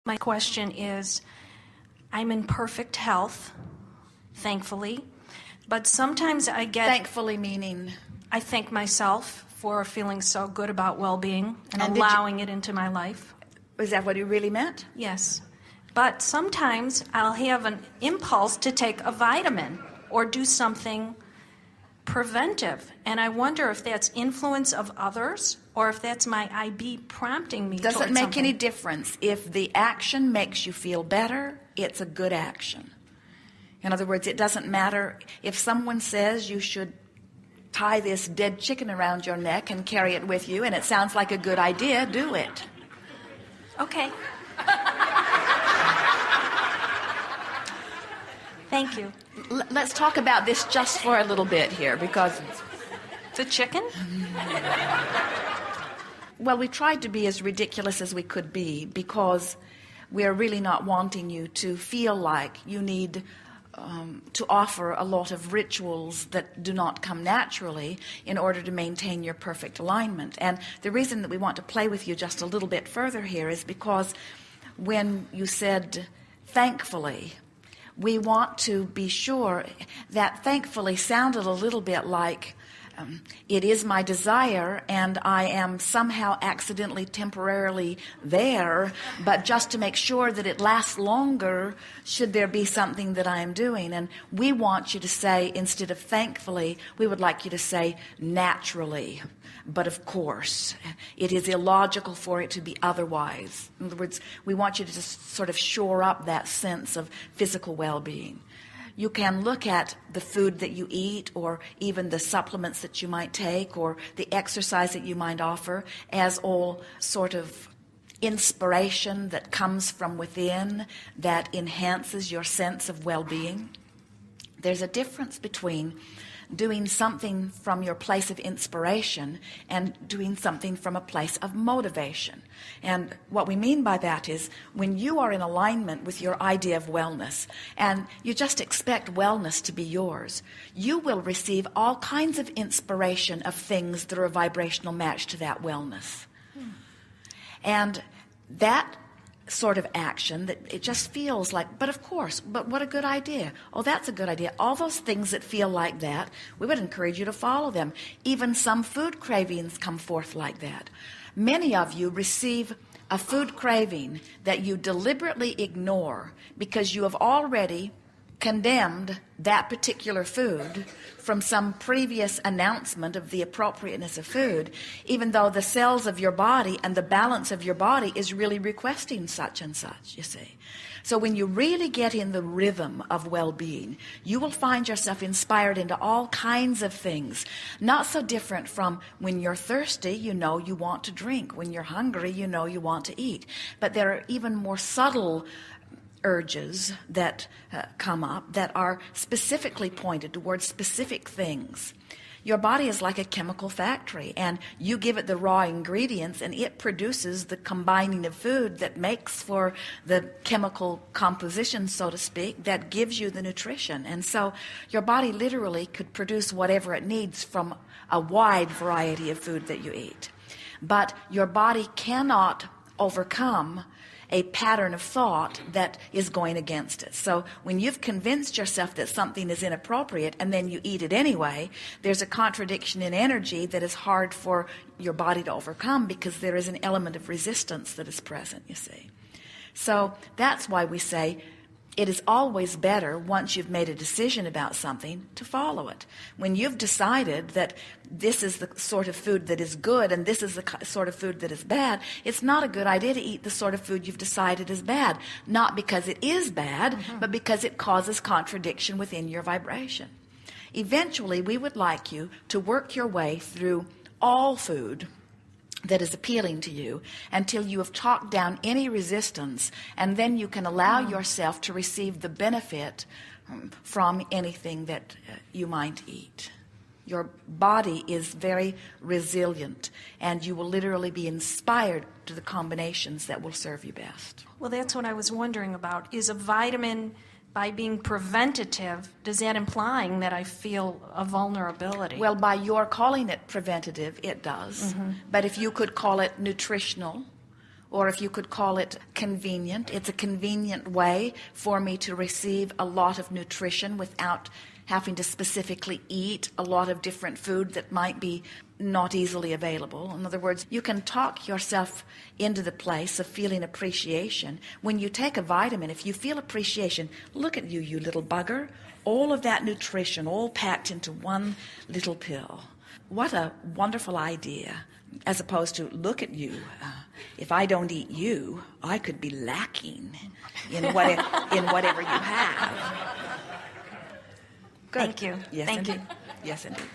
My question is, I'm in perfect health, thankfully, but sometimes I get... Thankfully meaning? I thank myself for feeling so good about well-being and And allowing it into my life. Is that what you really meant? Yes. But sometimes I'll have an impulse to take a vitamin or do something preventive. And I wonder if that's influence of others or if that's my IB prompting me Doesn't towards make something. any difference. If the action makes you feel better, it's a good action. In other words, it doesn't matter if someone says you should tie this dead chicken around your neck and carry it with you, and it sounds like a good idea, do it. Okay. Thank you. Let's talk about this just for a little bit here, because... The chicken? Well, we tried to be as ridiculous as we could be because we're really not wanting you to feel like you need to offer a lot of rituals that do not come naturally in order to maintain your perfect alignment. And the reason that we want to play with you just a little bit further here is because when you said thankfully, we want to be sure that thankfully sounded a little bit like it is my desire and I am somehow accidentally temporarily there, but just to make sure that it lasts longer should there be something that I am doing. And we want you to say, instead of thankfully, we would like you to say naturally. But of course, it is illogical for it to be otherwise. In other words, we want you to just sort of shore up that sense of physical well-being. You can look at the food that you eat or even the supplements that you might take or the exercise that you might offer as all sort of inspiration that comes from within that enhances your sense of well-being. There's a difference between doing something from your place of inspiration and doing something from a place of motivation. And what we mean by that is when you are in alignment with your idea of wellness and you just expect wellness to be yours, you will receive all kinds of inspiration of things that are a vibrational match to that wellness. And that sort of action that it just feels like, but of course, but what a good idea. Oh, that's a good idea. All those things that feel like that, we would encourage you to follow them. Even some food cravings come forth like that. Many of you receive a food craving that you deliberately ignore because you have already condemned that particular food from some previous announcement of the appropriateness of food, even though the cells of your body and the balance of your body is really requesting such and such, you see. So when you really get in the rhythm of well-being, you will find yourself inspired into all kinds of things, not so different from when you're thirsty, you know you want to drink. When you're hungry, you know you want to eat. But there are even more subtle urges that come up that are specifically pointed towards specific things. Your body is like a chemical factory, and you give it the raw ingredients and it produces the combining of food that makes for the chemical composition, so to speak, that gives you the nutrition. And so your body literally could produce whatever it needs from a wide variety of food that you eat. But your body cannot overcome a pattern of thought that is going against it. So when you've convinced yourself that something is inappropriate and then you eat it anyway, there's a contradiction in energy that is hard for your body to overcome because there is an element of resistance that is present, you see. So that's why we say it is always better, once you've made a decision about something, to follow it. When you've decided that this is the sort of food that is good and this is the sort of food that is bad, it's not a good idea to eat the sort of food you've decided is bad. Not because it is bad, but because it causes contradiction within your vibration. Eventually, we would like you to work your way through all food that is appealing to you until you have talked down any resistance, and then you can allow yourself to receive the benefit from anything that you might eat. Your body is very resilient, and you will literally be inspired to the combinations that will serve you best. Well, that's what I was wondering about. Is a vitamin, by being preventative, does that implying that I feel a vulnerability? Well, by your calling it preventative, it does. But if you could call it nutritional or if you could call it convenient. It's a convenient way for me to receive a lot of nutrition without having to specifically eat a lot of different food that might be not easily available. In other words, you can talk yourself into the place of feeling appreciation. When you take a vitamin, if you feel appreciation, look at you, you little bugger. All of that nutrition all packed into one little pill. What a wonderful idea. As opposed to, look at you. If I don't eat you, I could be lacking in whatever you have. Good. Thank you. Yes, Thank indeed. you. Yes, indeed.